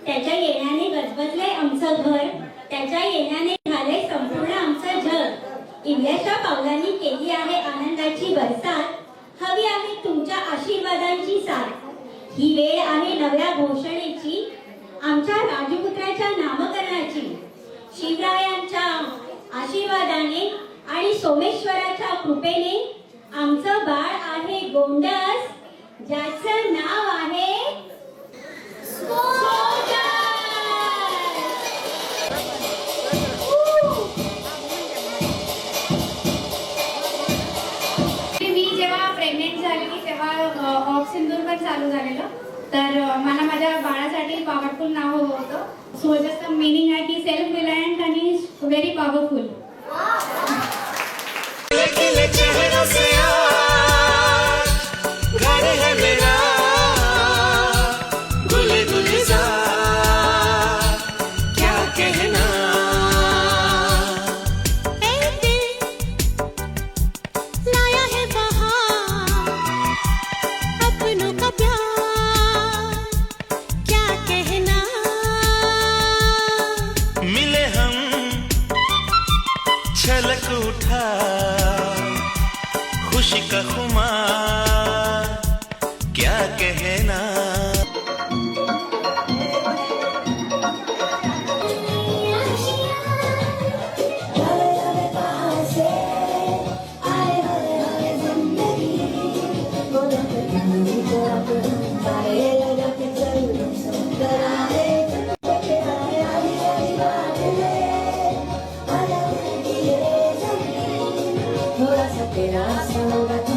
त्याच्या येण्याने गजबजले आमचं घर, त्याच्या येण्याने झाले संपूर्ण आमचं जग। इवल्याच्या पावलांनी केली आहे आनंदाची बरसात, हवी आहे तुमच्या आशीर्वादांची साथ। ही वेळ आहे नव्या घोषणेची, आमच्या राजपुत्राच्या नामकरणाची। शिवरायांच्या आशीर्वादाने आणि सोमेश्वराच्या कृपेने आमचं बाळ आहे गोंडस, ज्याचं नाव आहे प्रेग्नेंट झाली तेव्हा ऑफ सिंदूर पण चालू झालेलं, तर मला माझ्या बाळासाठी पॉवरफुल नाव हवं होतं। सो जस्ट मीनिंग आहे की सेल्फ रिलायंट आणि व्हेरी पॉवरफुल। छलक उठा खुशी का खुमार, क्या कहना। तेरा संग